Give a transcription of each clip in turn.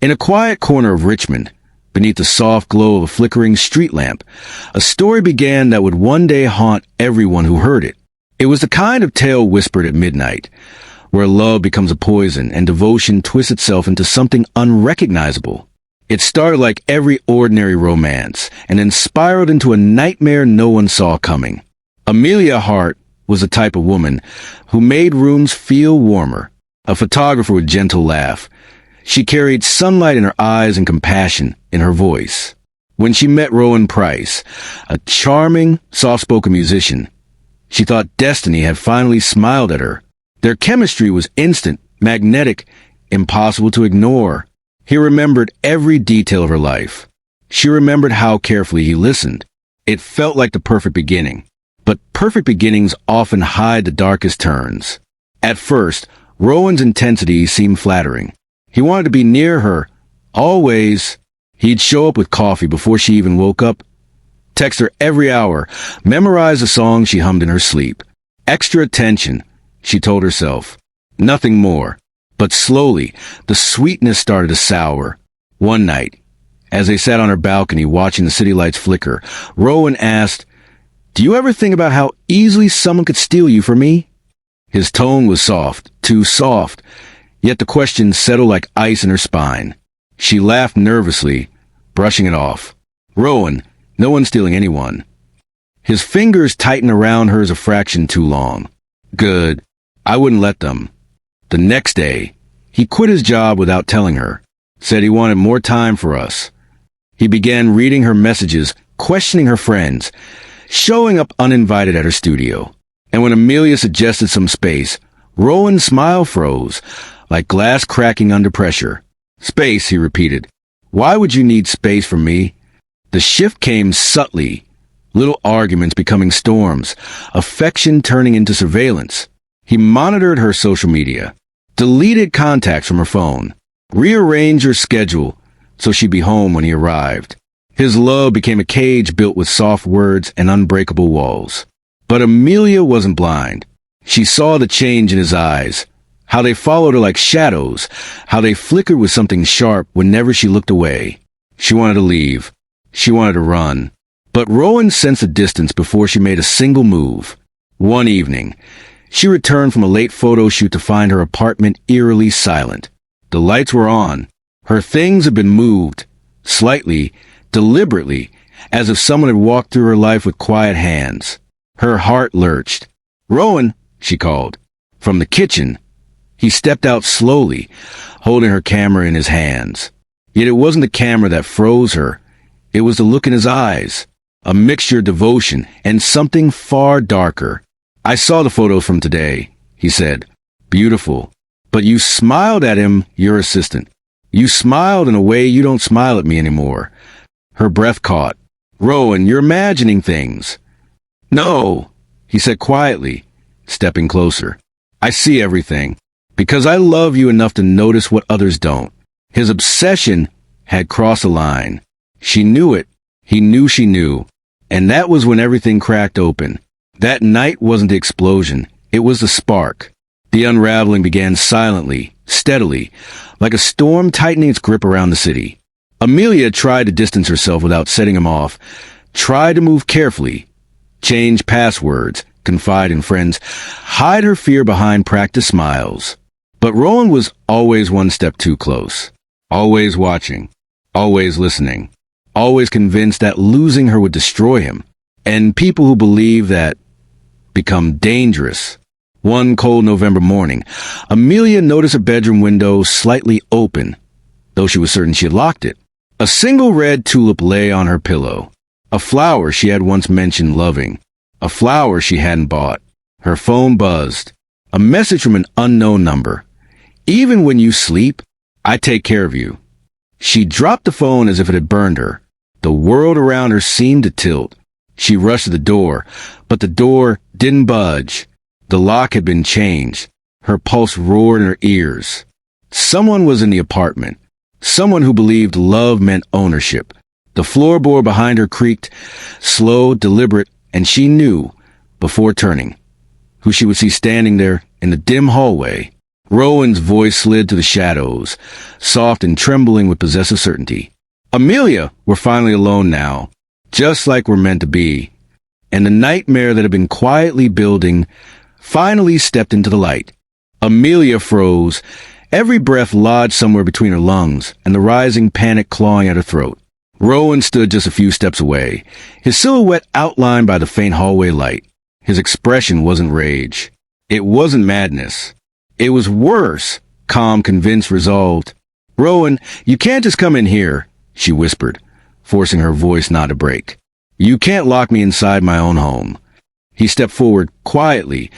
In a quiet corner of Richmond, beneath the soft glow of a flickering street lamp, a story began that would one day haunt everyone who heard it. It was the kind of tale whispered at midnight, where love becomes a poison and devotion twists itself into something unrecognizable. It started like every ordinary romance, and then spiraled into a nightmare no one saw coming. Amelia Hart was the type of woman who made rooms feel warmer, a photographer with gentle laugh. She carried sunlight in her eyes and compassion in her voice. When she met Rowan Price, a charming, soft-spoken musician, she thought destiny had finally smiled at her. Their chemistry was instant, magnetic, impossible to ignore. He remembered every detail of her life. She remembered how carefully he listened. It felt like the perfect beginning. But perfect beginnings often hide the darkest turns. At first, Rowan's intensity seemed flattering. He wanted to be near her, always. He'd show up with coffee before she even woke up, text her every hour, memorize the songs she hummed in her sleep. Extra attention, she told herself. Nothing more. But slowly, the sweetness started to sour. One night, as they sat on her balcony watching the city lights flicker, Rowan asked, "Do you ever think about how easily someone could steal you from me?" His tone was soft, too soft, yet the question settled like ice in her spine. She laughed nervously, brushing it off. "Rowan, no one's stealing anyone." His fingers tightened around hers a fraction too long. "Good. I wouldn't let them." The next day, he quit his job without telling her, said he wanted more time for us. He began reading her messages, questioning her friends, showing up uninvited at her studio. And when Amelia suggested some space, Rowan's smile froze, like glass cracking under pressure. "Space," he repeated. "Why would you need space from me?" The shift came subtly, little arguments becoming storms, affection turning into surveillance. He monitored her social media, deleted contacts from her phone, rearranged her schedule so she'd be home when he arrived. His love became a cage built with soft words and unbreakable walls. But Amelia wasn't blind. She saw the change in his eyes, how they followed her like shadows, how they flickered with something sharp whenever she looked away. She wanted to leave. She wanted to run. But Rowan sensed a distance before she made a single move. One evening, she returned from a late photo shoot to find her apartment eerily silent. The lights were on. Her things had been moved, slightly, deliberately, as if someone had walked through her life with quiet hands. Her heart lurched. "Rowan," she called. From the kitchen, he stepped out slowly, holding her camera in his hands. Yet it wasn't the camera that froze her. It was the look in his eyes, a mixture of devotion and something far darker. "I saw the photos from today," he said. "Beautiful. But you smiled at him, your assistant. You smiled in a way you don't smile at me anymore." Her breath caught. "Rowan, you're imagining things." "No," he said quietly, stepping closer. "I see everything, because I love you enough to notice what others don't." His obsession had crossed a line. She knew it. He knew she knew. And that was when everything cracked open. That night wasn't the explosion. It was the spark. The unraveling began silently, steadily, like a storm tightening its grip around the city. Amelia tried to distance herself without setting him off, tried to move carefully, change passwords, confide in friends, hide her fear behind practiced smiles. But Rowan was always one step too close, always watching, always listening, always convinced that losing her would destroy him. And people who believe that become dangerous. One cold November morning, Amelia noticed her bedroom window slightly open, though she was certain she had locked it. A single red tulip lay on her pillow, a flower she had once mentioned loving, a flower she hadn't bought. Her phone buzzed, a message from an unknown number. "Even when you sleep, I take care of you." She dropped the phone as if it had burned her. The world around her seemed to tilt. She rushed to the door, but the door didn't budge. The lock had been changed. Her pulse roared in her ears. Someone was in the apartment. Someone who believed love meant ownership. The floorboard behind her creaked, slow, deliberate, and she knew, before turning, who she would see standing there in the dim hallway. Rowan's voice slid to the shadows, soft and trembling with possessive certainty. Amelia, we're finally alone now, just like we're meant to be. And the nightmare that had been quietly building finally stepped into the light. Amelia froze, every breath lodged somewhere between her lungs, and the rising panic clawing at her throat. Rowan stood just a few steps away, his silhouette outlined by the faint hallway light. His expression wasn't rage. It wasn't madness. It was worse, calm, convinced, resolved. Rowan, you can't just come in here, she whispered, forcing her voice not to break. You can't lock me inside my own home. He stepped forward quietly,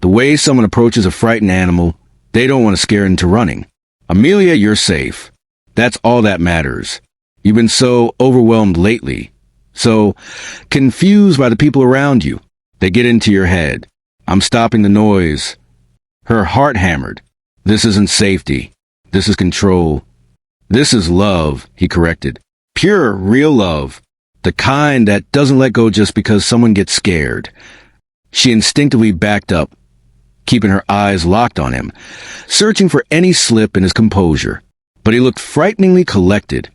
the way someone approaches a frightened animal. They don't want to scare it into running. Amelia, you're safe. That's all that matters. You've been so overwhelmed lately, so confused by the people around you. They get into your head. I'm stopping the noise. Her heart hammered. This isn't safety. This is control. This is love, he corrected. Pure, real love. The kind that doesn't let go just because someone gets scared. She instinctively backed up, keeping her eyes locked on him, searching for any slip in his composure. But he looked frighteningly collected,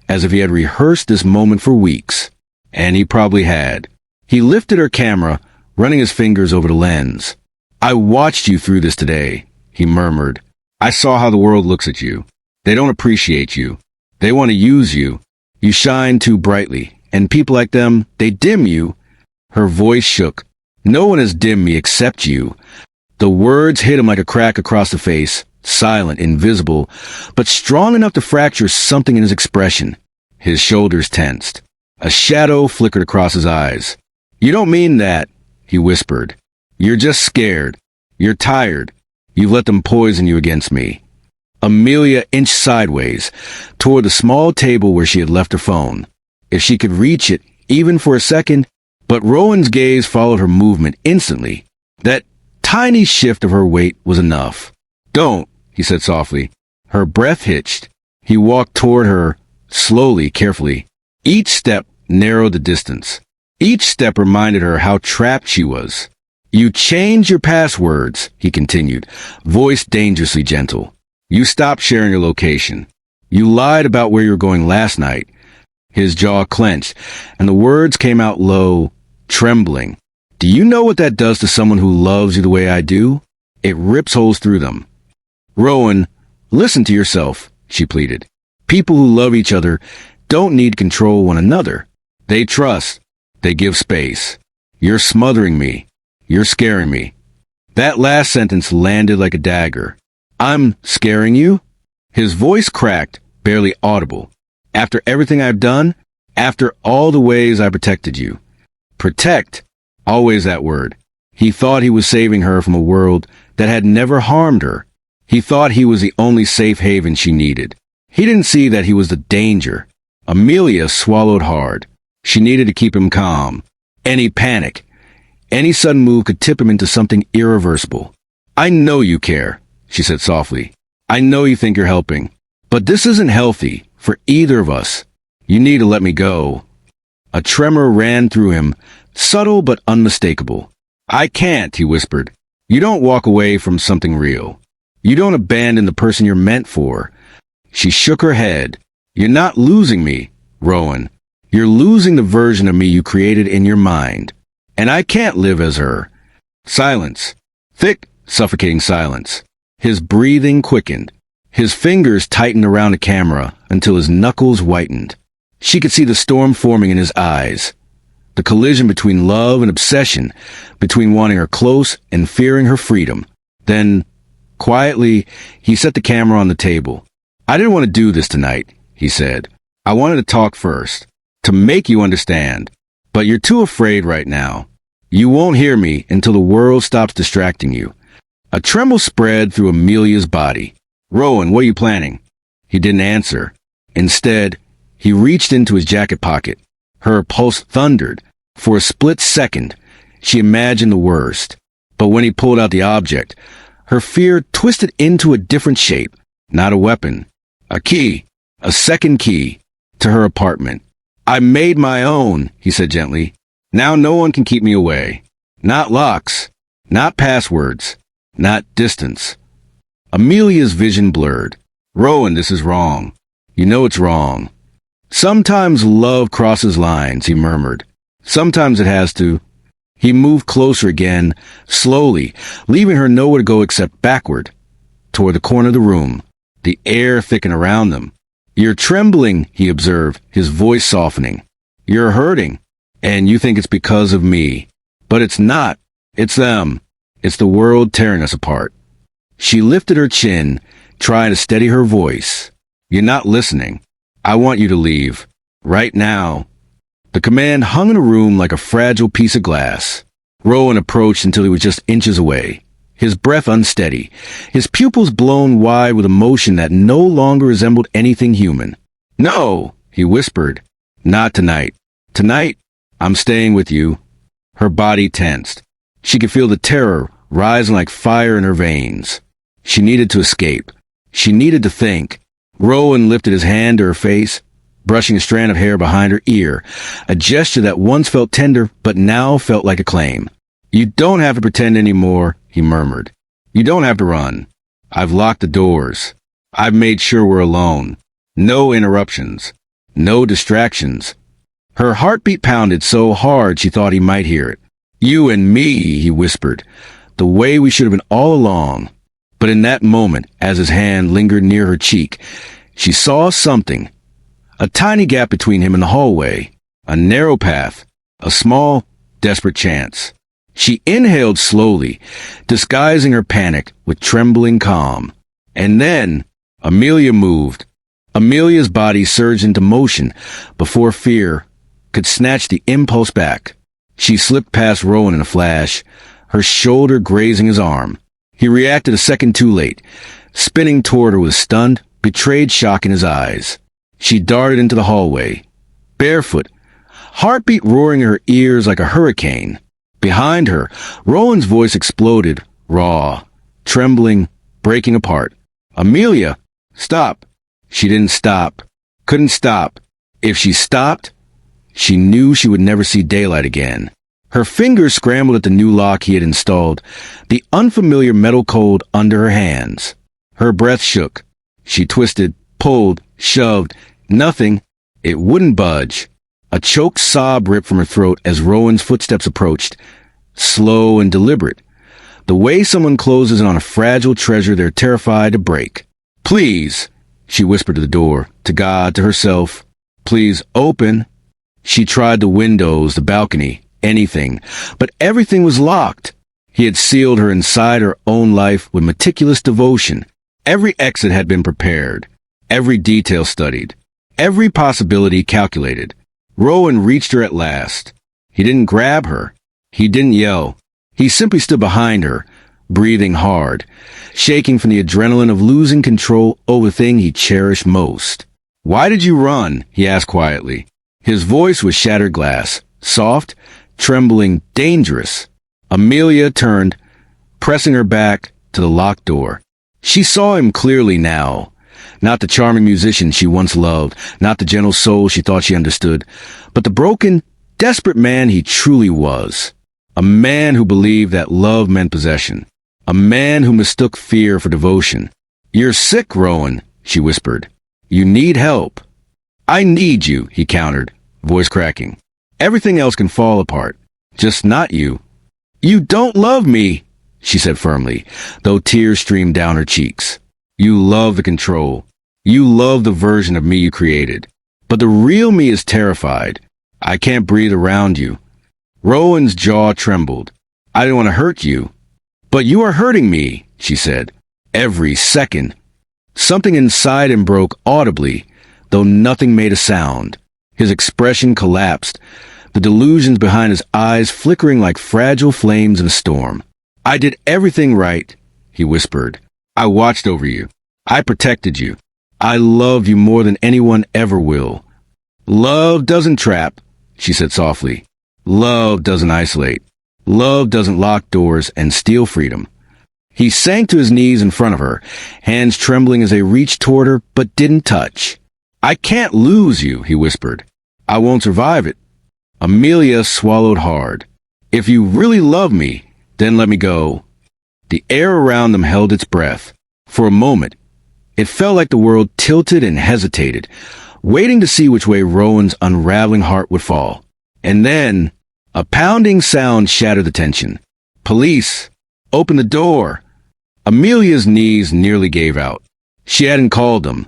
as if he had rehearsed this moment for weeks. And he probably had. He lifted her camera, running his fingers over the lens. I watched you through this today, he murmured. I saw how the world looks at you. They don't appreciate you. They want to use you. You shine too brightly, and people like them, they dim you. Her voice shook. No one has dimmed me except you. The words hit him like a crack across the face, silent, invisible, but strong enough to fracture something in his expression. His shoulders tensed. A shadow flickered across his eyes. You don't mean that, he whispered. You're just scared. You're tired. You've let them poison you against me. Amelia inched sideways, toward the small table where she had left her phone. If she could reach it, even for a second, but Rowan's gaze followed her movement instantly. That tiny shift of her weight was enough. Don't, he said softly. Her breath hitched. He walked toward her, slowly, carefully. Each step narrowed the distance. Each step reminded her how trapped she was. You changed your passwords, he continued, voice dangerously gentle. You stopped sharing your location. You lied about where you were going last night. His jaw clenched, and the words came out low, trembling. Do you know what that does to someone who loves you the way I do? It rips holes through them. Rowan, listen to yourself, she pleaded. People who love each other don't need to control one another. They trust. They give space. You're smothering me. You're scaring me. That last sentence landed like a dagger. I'm scaring you? His voice cracked, barely audible. After everything I've done, after all the ways I protected you. Protect. Always that word. He thought he was saving her from a world that had never harmed her. He thought he was the only safe haven she needed. He didn't see that he was the danger. Amelia swallowed hard. She needed to keep him calm. Any panic, any sudden move could tip him into something irreversible. I know you care, she said softly. I know you think you're helping. But this isn't healthy for either of us. You need to let me go. A tremor ran through him, subtle but unmistakable. I can't, he whispered. You don't walk away from something real. You don't abandon the person you're meant for. She shook her head. You're not losing me, Rowan. You're losing the version of me you created in your mind. And I can't live as her. Silence. Thick, suffocating silence. His breathing quickened. His fingers tightened around the camera until his knuckles whitened. She could see the storm forming in his eyes. The collision between love and obsession, between wanting her close and fearing her freedom. Then, quietly, he set the camera on the table. I didn't want to do this tonight, he said. I wanted to talk first, to make you understand. But you're too afraid right now. You won't hear me until the world stops distracting you. A tremble spread through Amelia's body. Rowan, what are you planning? He didn't answer. Instead, he reached into his jacket pocket. Her pulse thundered. For a split second, she imagined the worst. But when he pulled out the object, her fear twisted into a different shape. Not a weapon. A key. A second key. To her apartment. I made my own, he said gently. Now no one can keep me away. Not locks. Not passwords. Not distance. Amelia's vision blurred. Rowan, this is wrong. You know it's wrong. Sometimes love crosses lines, he murmured. Sometimes it has to. He moved closer again, slowly, leaving her nowhere to go except backward, toward the corner of the room. The air thickened around them. You're trembling, he observed, his voice softening. You're hurting, and you think it's because of me. But it's not. It's them. It's the world tearing us apart. She lifted her chin, trying to steady her voice. You're not listening. I want you to leave. Right now. The command hung in a room like a fragile piece of glass. Rowan approached until he was just inches away, his breath unsteady, his pupils blown wide with emotion that no longer resembled anything human. No, he whispered. Not tonight. Tonight, I'm staying with you. Her body tensed. She could feel the terror rising like fire in her veins. She needed to escape. She needed to think. Rowan lifted his hand to her face, brushing a strand of hair behind her ear, a gesture that once felt tender but now felt like a claim. You don't have to pretend anymore, he murmured. You don't have to run. I've locked the doors. I've made sure we're alone. No interruptions. No distractions. Her heartbeat pounded so hard she thought he might hear it. You and me, he whispered, the way we should have been all along. But in that moment, as his hand lingered near her cheek, she saw something. A tiny gap between him and the hallway. A narrow path. A small, desperate chance. She inhaled slowly, disguising her panic with trembling calm. And then, Amelia moved. Amelia's body surged into motion before fear could snatch the impulse back. She slipped past Rowan in a flash, her shoulder grazing his arm. He reacted a second too late, spinning toward her with stunned, betrayed shock in his eyes. She darted into the hallway, barefoot, heartbeat roaring in her ears like a hurricane. Behind her, Rowan's voice exploded, raw, trembling, breaking apart. Amelia, stop. She didn't stop. Couldn't stop. If she stopped, she knew she would never see daylight again. Her fingers scrambled at the new lock he had installed, the unfamiliar metal cold under her hands. Her breath shook. She twisted, pulled, shoved. Nothing. It wouldn't budge. A choked sob ripped from her throat as Rowan's footsteps approached, slow and deliberate, the way someone closes in on a fragile treasure they're terrified to break. Please, she whispered to the door, to God, to herself. Please, open. She tried the windows, the balcony, anything, but everything was locked. He had sealed her inside her own life with meticulous devotion. Every exit had been prepared, every detail studied, every possibility calculated. Rowan reached her at last. He didn't grab her. He didn't yell. He simply stood behind her, breathing hard, shaking from the adrenaline of losing control over the thing he cherished most. Why did you run? He asked quietly. His voice was shattered glass, soft, trembling, dangerous. Amelia turned, pressing her back to the locked door. She saw him clearly now. Not the charming musician she once loved, not the gentle soul she thought she understood, but the broken, desperate man he truly was. A man who believed that love meant possession. A man who mistook fear for devotion. You're sick, Rowan, she whispered. You need help. I need you, he countered, voice cracking. Everything else can fall apart, just not you. You don't love me, she said firmly, though tears streamed down her cheeks. You love the control. You love the version of me you created. But the real me is terrified. I can't breathe around you. Rowan's jaw trembled. I didn't want to hurt you. But you are hurting me, she said. Every second. Something inside him broke audibly, though nothing made a sound. His expression collapsed, the delusions behind his eyes flickering like fragile flames in a storm. I did everything right, he whispered. I watched over you. I protected you. I loved you more than anyone ever will. Love doesn't trap, she said softly. Love doesn't isolate. Love doesn't lock doors and steal freedom. He sank to his knees in front of her, hands trembling as they reached toward her but didn't touch. I can't lose you, he whispered. I won't survive it. Amelia swallowed hard. If you really love me, then let me go. The air around them held its breath. For a moment, it felt like the world tilted and hesitated, waiting to see which way Rowan's unraveling heart would fall. And then, a pounding sound shattered the tension. "Police! Open the door!" Amelia's knees nearly gave out. She hadn't called them,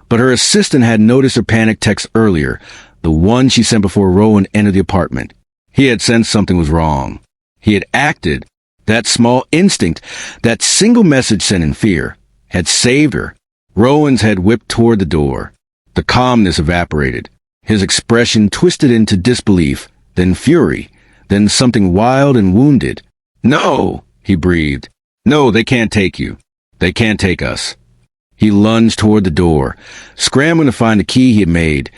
but her assistant had noticed her panic text earlier, the one she sent before Rowan entered the apartment. He had sensed something was wrong. He had acted. That small instinct, that single message sent in fear, had saved her. Rowan's head whipped toward the door. The calmness evaporated. His expression twisted into disbelief, then fury, then something wild and wounded. "No," he breathed. "No, they can't take you. They can't take us." He lunged toward the door, scrambling to find the key he had made,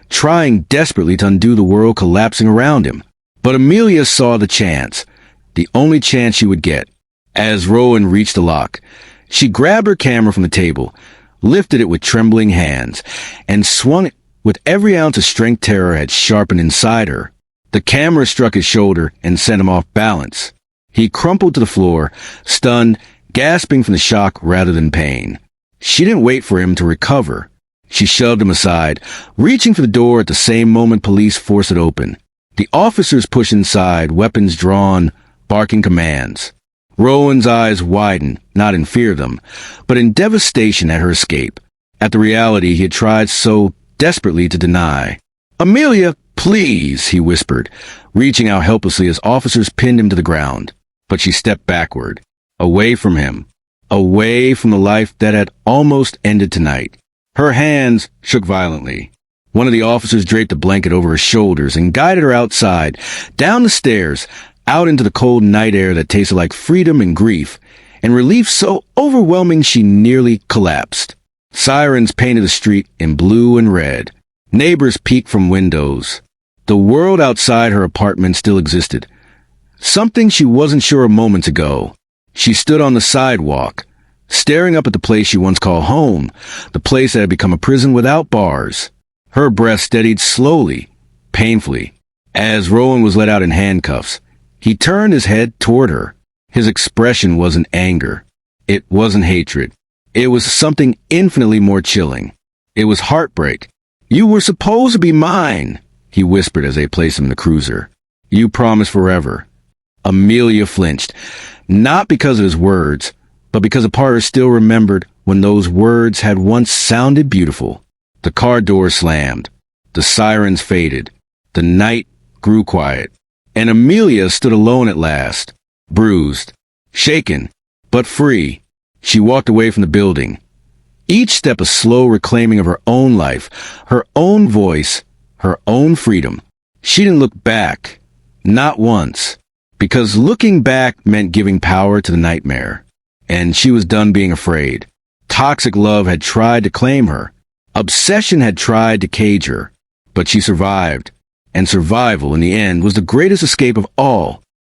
trying desperately to undo the world collapsing around him. But Amelia saw the chance, the only chance she would get. As Rowan reached the lock, she grabbed her camera from the table, lifted it with trembling hands, and swung it with every ounce of strength terror had sharpened inside her. The camera struck his shoulder and sent him off balance. He crumpled to the floor, stunned, gasping from the shock rather than pain. She didn't wait for him to recover. She shoved him aside, reaching for the door at the same moment police forced it open. The officers pushed inside, weapons drawn, barking commands. Rowan's eyes widened, not in fear of them, but in devastation at her escape, at the reality he had tried so desperately to deny. "Amelia, please," he whispered, reaching out helplessly as officers pinned him to the ground. But she stepped backward, away from him, away from the life that had almost ended tonight. Her hands shook violently. One of the officers draped a blanket over her shoulders and guided her outside, down the stairs, out into the cold night air that tasted like freedom and grief, and relief so overwhelming she nearly collapsed. Sirens painted the street in blue and red. Neighbors peeked from windows. The world outside her apartment still existed. Something she wasn't sure moments ago. She stood on the sidewalk, staring up at the place she once called home, the place that had become a prison without bars. Her breath steadied slowly, painfully. As Rowan was let out in handcuffs, he turned his head toward her. His expression wasn't anger. It wasn't hatred. It was something infinitely more chilling. It was heartbreak. "You were supposed to be mine," he whispered as they placed him in the cruiser. "You promised forever." Amelia flinched, not because of his words, but because a part of her still remembered when those words had once sounded beautiful. The car door slammed. The sirens faded. The night grew quiet. And Amelia stood alone at last, bruised, shaken, but free. She walked away from the building. Each step a slow reclaiming of her own life, her own voice, her own freedom. She didn't look back. Not once. Because looking back meant giving power to the nightmare. And she was done being afraid. Toxic love had tried to claim her. Obsession had tried to cage her. But she survived. And survival, in the end, was the greatest escape of all.